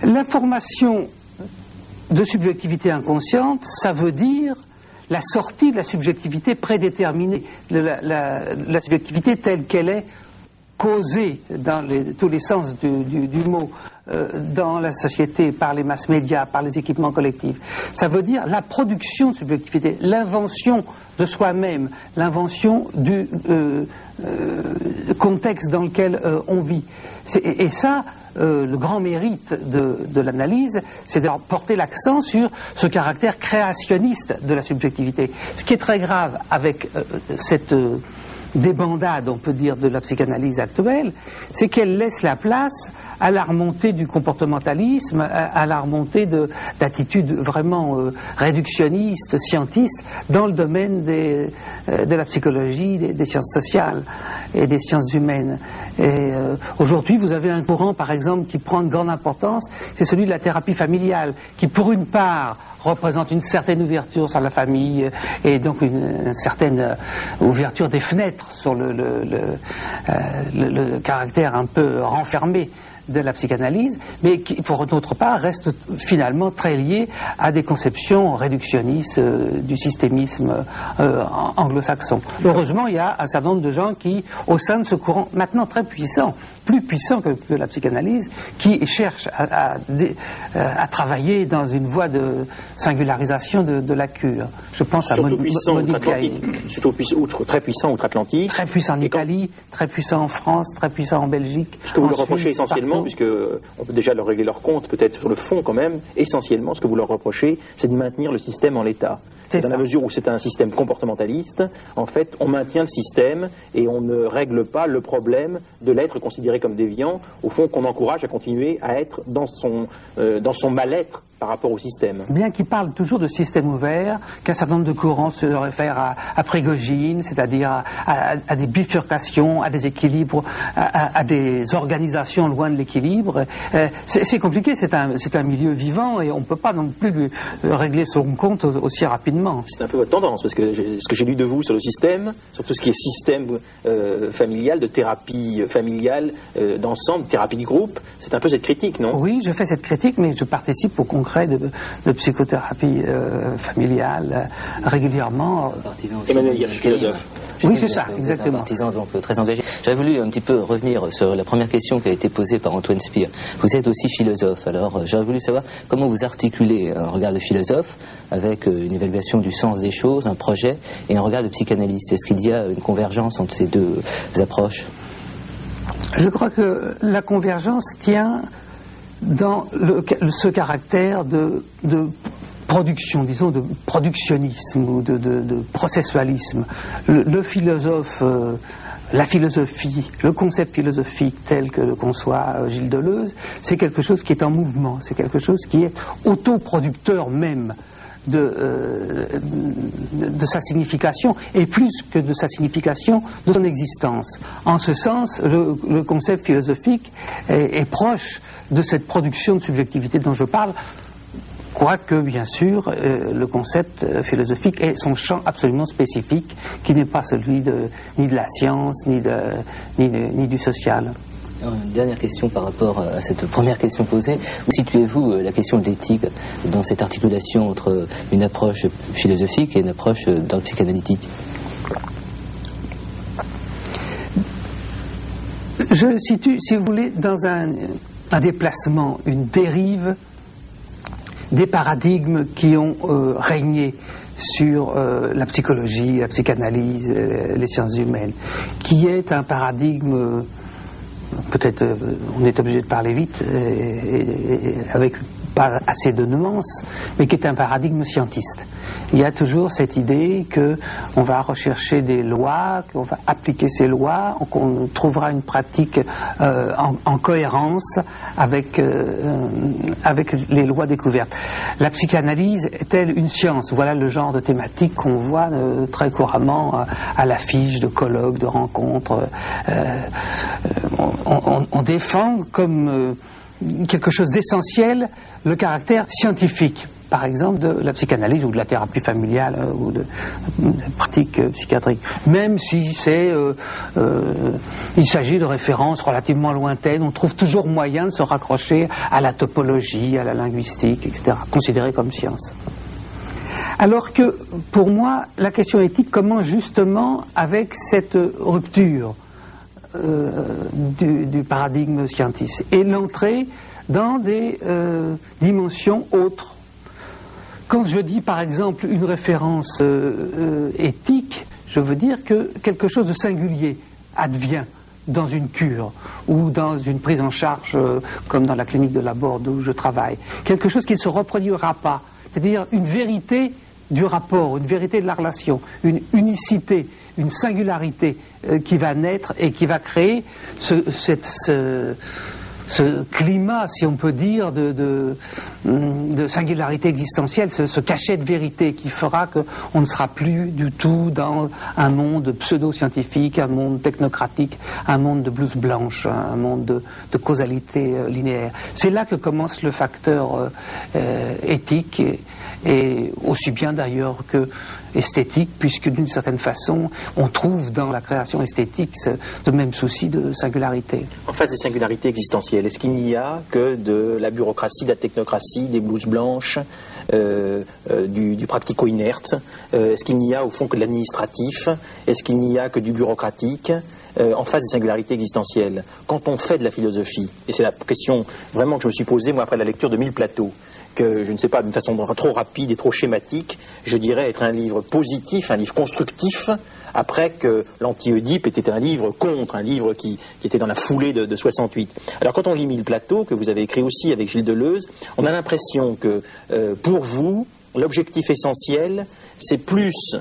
L'information de subjectivité inconsciente, ça veut dire la sortie de la subjectivité prédéterminée, de la subjectivité telle qu'elle est causée dans tous les sens du mot, dans la société, par les masses médias, par les équipements collectifs. Ça veut dire la production de subjectivité, l'invention de soi-même, l'invention du contexte dans lequel on vit. Et ça, le grand mérite de l'analyse, c'est de porter l'accent sur ce caractère créationniste de la subjectivité. Ce qui est très grave avec cette débandade, on peut dire, de la psychanalyse actuelle, c'est qu'elle laisse la place à la remontée du comportementalisme, à la remontée d'attitudes vraiment réductionnistes, scientistes, dans le domaine de la psychologie, des sciences sociales et des sciences humaines. Et aujourd'hui, vous avez un courant, par exemple, qui prend une grande importance, c'est celui de la thérapie familiale, qui, pour une part, représente une certaine ouverture sur la famille et donc une certaine ouverture des fenêtres sur le caractère un peu renfermé de la psychanalyse, mais qui, pour d'autre part, reste finalement très lié à des conceptions réductionnistes du systémisme anglo-saxon. Heureusement, il y a un certain nombre de gens qui, au sein de ce courant maintenant très puissant, plus puissant que la psychanalyse, qui cherchent à travailler dans une voie de singularisation de la cure. Je pense à Monique Caillé. Surtout très puissant outre-Atlantique. Très puissant en Italie, très puissant en France, très puissant en Belgique. Ce que vous leur reprochez essentiellement, puisque on peut déjà leur régler leur compte, peut-être sur le fond quand même, essentiellement, ce que vous leur reprochez, c'est de maintenir le système en l'état. Dans la mesure où c'est un système comportementaliste, en fait, on maintient le système et on ne règle pas le problème de l'être considéré comme déviant, au fond, qu'on encourage à continuer à être dans son mal-être par rapport au système. Bien qu'il parle toujours de système ouvert, qu'un certain nombre de courants se réfèrent à Prigogine, c'est-à-dire à des bifurcations, à des équilibres, à des organisations loin de l'équilibre. C'est compliqué, c'est un milieu vivant et on ne peut pas non plus régler son compte aussi rapidement. C'est un peu votre tendance, parce que ce que j'ai lu de vous sur le système, sur tout ce qui est système familial, de thérapie familiale, d'ensemble, thérapie de groupe, c'est un peu cette critique, non? Oui, je fais cette critique, mais je participe au congrès de psychothérapie familiale régulièrement. Emmanuel Hirsch, philosophe. Oui, c'est ça, exactement. Un partisan donc très engagé. J'aurais voulu un petit peu revenir sur la première question qui a été posée par Antoine Spire. Vous êtes aussi philosophe, alors j'aurais voulu savoir comment vous articulez un regard de philosophe avec une évaluation du sens des choses, un projet, et un regard de psychanalyste. Est-ce qu'il y a une convergence entre ces deux approches? Je crois que la convergence tient dans ce caractère de production, disons, de productionnisme ou de processualisme. Le philosophe, la philosophie, le concept philosophique tel que le conçoit Gilles Deleuze, c'est quelque chose qui est en mouvement, c'est quelque chose qui est autoproducteur même de sa signification, et plus que de sa signification, de son existence. En ce sens, le concept philosophique est proche de cette production de subjectivité dont je parle, quoique, bien sûr, le concept philosophique ait son champ absolument spécifique, qui n'est pas celui ni de la science, ni du social. Une dernière question par rapport à cette première question posée. Où situez-vous la question de l'éthique dans cette articulation entre une approche philosophique et une approche psychanalytique? Je le situe, si vous voulez, dans un déplacement, une dérive des paradigmes qui ont régné sur la psychologie, la psychanalyse, les sciences humaines, qui est un paradigme... Peut-être on est obligé de parler vite et avec pas assez de nuances, mais qui est un paradigme scientiste. Il y a toujours cette idée qu'on va rechercher des lois, qu'on va appliquer ces lois, qu'on trouvera une pratique en cohérence avec les lois découvertes. La psychanalyse est-elle une science? Voilà le genre de thématique qu'on voit très couramment à l'affiche de colloques, de rencontres. On défend comme quelque chose d'essentiel le caractère scientifique. par exemple, de la psychanalyse ou de la thérapie familiale ou de pratiques psychiatriques. Même si il s'agit de références relativement lointaines, on trouve toujours moyen de se raccrocher à la topologie, à la linguistique, etc., considérées comme science. Alors que, pour moi, la question éthique commence justement avec cette rupture du paradigme scientifique et l'entrée dans des dimensions autres. Quand je dis par exemple une référence éthique, je veux dire que quelque chose de singulier advient dans une cure ou dans une prise en charge comme dans la clinique de Laborde où je travaille. Quelque chose qui ne se reproduira pas, c'est-à-dire une vérité du rapport, une vérité de la relation, une unicité, une singularité qui va naître et qui va créer ce climat, si on peut dire, de singularité existentielle, ce cachet de vérité qui fera qu'on ne sera plus du tout dans un monde pseudo-scientifique, un monde technocratique, un monde de blouse blanche, un monde de causalité linéaire. C'est là que commence le facteur éthique, et aussi bien d'ailleurs que esthétique, puisque d'une certaine façon, on trouve dans la création esthétique ce même souci de singularité. En face des singularités existentielles, est-ce qu'il n'y a que de la bureaucratie, de la technocratie, des blouses blanches, du pratico-inerte? Est-ce qu'il n'y a au fond que de l'administratif? Est-ce qu'il n'y a que du bureaucratique? En face des singularités existentielles, quand on fait de la philosophie, et c'est la question vraiment que je me suis posée moi après la lecture de 1000 plateaux, que je ne sais pas, d'une façon trop rapide et trop schématique, je dirais être un livre positif, un livre constructif, après que l'Anti-Oedipe était un livre contre, un livre qui était dans la foulée de 68. Alors quand on lit 1000 plateaux, que vous avez écrit aussi avec Gilles Deleuze, on a l'impression que pour vous, l'objectif essentiel, c'est plus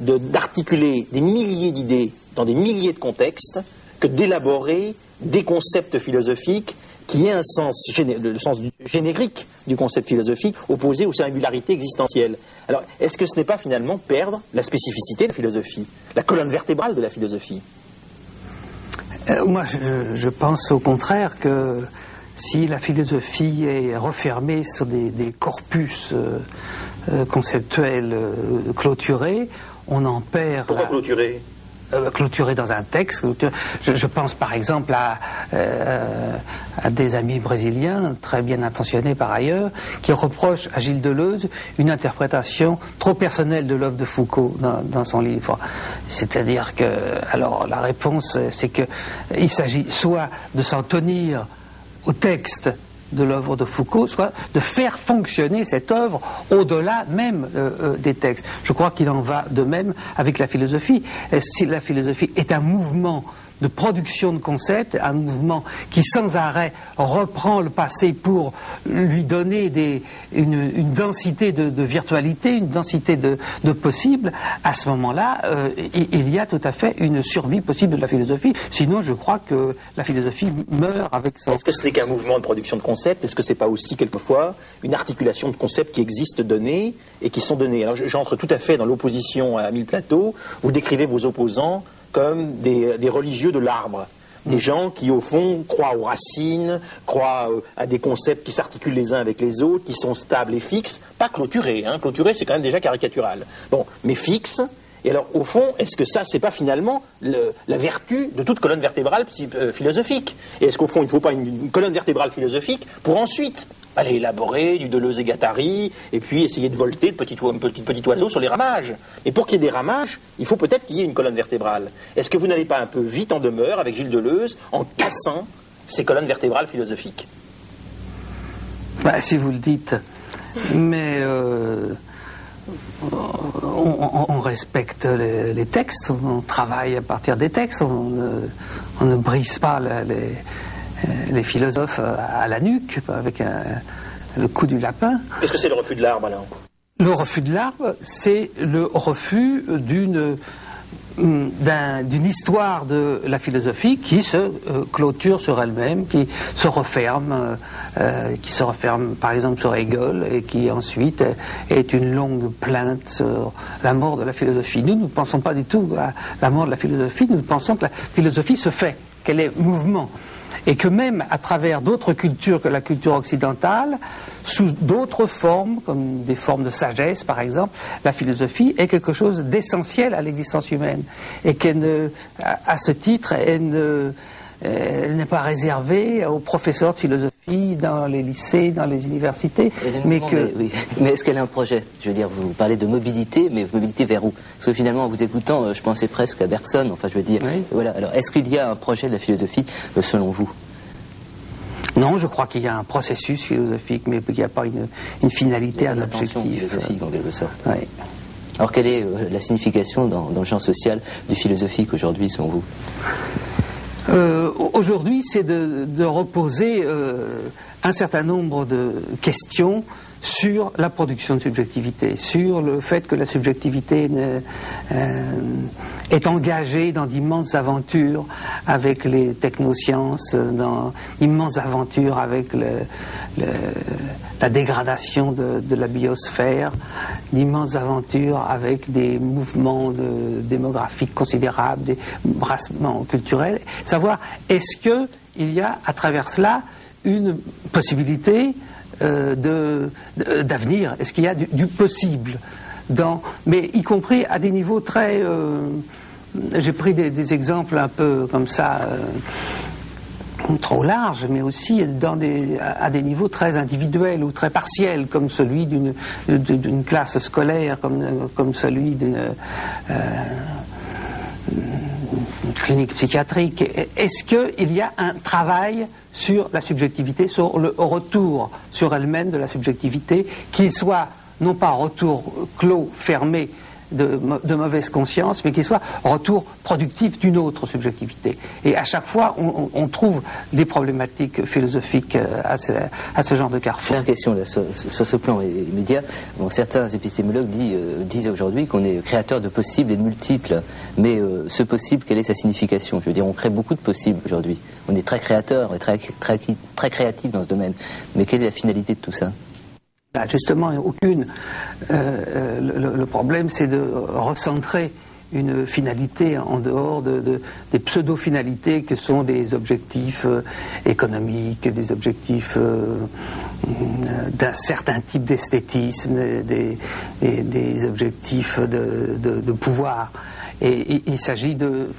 d'articuler des milliers d'idées dans des milliers de contextes que d'élaborer des concepts philosophiques qui aient un sens, le sens générique du concept philosophique opposé aux singularités existentielles. Alors, est-ce que ce n'est pas finalement perdre la spécificité de la philosophie, la colonne vertébrale de la philosophie? Moi, je pense au contraire que si la philosophie est refermée sur des corpus conceptuels clôturés, on en perd... Pourquoi clôturer ? Clôturé dans un texte. Je pense par exemple à des amis brésiliens, très bien intentionnés par ailleurs, qui reprochent à Gilles Deleuze une interprétation trop personnelle de l'œuvre de Foucault dans son livre. C'est-à-dire que, alors la réponse, c'est qu'il s'agit soit de s'en tenir au texte de l'œuvre de Foucault, soit de faire fonctionner cette œuvre au-delà même des textes. Je crois qu'il en va de même avec la philosophie. Si la philosophie est un mouvement de production de concepts, un mouvement qui sans arrêt reprend le passé pour lui donner une densité de virtualité, une densité de possible, à ce moment-là, il y a tout à fait une survie possible de la philosophie. Sinon, je crois que la philosophie meurt avec son... Est-ce que ce n'est qu'un mouvement de production de concepts? Est-ce que ce n'est pas aussi, quelquefois, une articulation de concepts qui existent donnés et qui sont donnés? Alors, j'entre tout à fait dans l'opposition à 1000 plateaux. Vous décrivez vos opposants comme des religieux de l'arbre, des gens qui au fond croient aux racines, croient à des concepts qui s'articulent les uns avec les autres, qui sont stables et fixes, pas clôturés, hein. Clôturés c'est quand même déjà caricatural, bon, mais fixes. Et alors au fond, est-ce que ça c'est pas finalement la vertu de toute colonne vertébrale philosophique? Et est-ce qu'au fond il ne faut pas une colonne vertébrale philosophique pour ensuite aller élaborer du Deleuze et Guattari, et puis essayer de volter de petit oiseau sur les ramages. Et pour qu'il y ait des ramages, il faut peut-être qu'il y ait une colonne vertébrale. Est-ce que vous n'allez pas un peu vite en demeure avec Gilles Deleuze en cassant ces colonnes vertébrales philosophiques? Si vous le dites, mais on respecte les textes, on travaille à partir des textes, on ne brise pas les philosophes à la nuque avec le coup du lapin. Qu'est-ce que c'est le refus de l'arbre alors? Le refus de l'arbre, c'est le refus d'une histoire de la philosophie qui se clôture sur elle-même, qui se referme par exemple sur Hegel, et qui ensuite est une longue plainte sur la mort de la philosophie. Nous ne pensons pas du tout à la mort de la philosophie, nous pensons que la philosophie se fait, qu'elle est mouvement. et que même à travers d'autres cultures que la culture occidentale, sous d'autres formes, comme des formes de sagesse par exemple, la philosophie est quelque chose d'essentiel à l'existence humaine, et qu'elle à ce titre, elle n'est pas réservée aux professeurs de philosophie dans les lycées, dans les universités. Mais est-ce qu'elle a un projet? Je veux dire, vous parlez de mobilité, mais mobilité vers où? Parce que finalement, en vous écoutant, je pensais presque à Bergson, enfin je veux dire, oui. Voilà. Alors, est-ce qu'il y a un projet de la philosophie, selon vous? Non, je crois qu'il y a un processus philosophique, mais qu'il n'y a pas une finalité, un objectif. Philosophique, en quelque sorte. Oui. Alors, quelle est la signification dans le champ social du philosophique aujourd'hui, selon vous? Aujourd'hui, c'est de reposer un certain nombre de questions sur la production de subjectivité, sur le fait que la subjectivité est engagée dans d'immenses aventures avec les technosciences, dans d'immenses aventures avec la dégradation de la biosphère, d'immenses aventures avec des mouvements démographiques considérables, des brassements culturels. Savoir, est-ce qu'il y a à travers cela une possibilité d'avenir? Est-ce qu'il y a du possible mais y compris à des niveaux très... j'ai pris des exemples un peu comme ça, trop larges, mais aussi à des niveaux très individuels ou très partiels, comme celui d'une classe scolaire, comme celui d'une clinique psychiatrique. Est-ce qu'il y a un travail sur la subjectivité, sur le retour sur elle-même de la subjectivité, qu'il soit non pas retour clos, fermé, de mauvaise conscience, mais qu'il soit retour productif d'une autre subjectivité. Et à chaque fois, on trouve des problématiques philosophiques à ce genre de carrefour. Dernière question là, sur ce plan immédiat. Bon, certains épistémologues disent aujourd'hui qu'on est créateur de possibles et de multiples, mais ce possible, quelle est sa signification? Je veux dire, on crée beaucoup de possibles aujourd'hui. On est très créateur et très créatif dans ce domaine. Mais quelle est la finalité de tout ça? Justement, aucune. Le problème, c'est de recentrer une finalité en dehors des pseudo-finalités que sont des objectifs économiques, des objectifs d'un certain type d'esthétisme, des objectifs de pouvoir. Et il s'agit de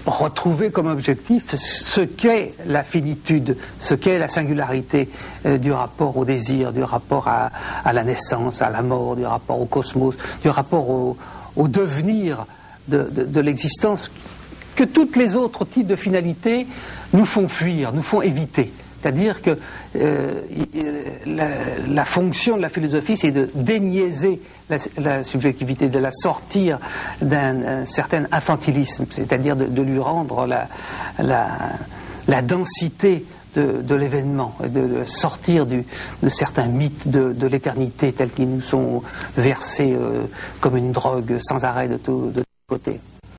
retrouver comme objectif ce qu'est la finitude, ce qu'est la singularité du rapport au désir, du rapport à la naissance, à la mort, du rapport au cosmos, du rapport au devenir de l'existence, que tous les autres types de finalités nous font fuir, nous font éviter. C'est-à-dire que la fonction de la philosophie, c'est de déniaiser la subjectivité, de la sortir d'un certain infantilisme, c'est-à-dire de lui rendre la densité de l'événement, de sortir de certains mythes de l'éternité tels qu'ils nous sont versés comme une drogue sans arrêt de tous côtés.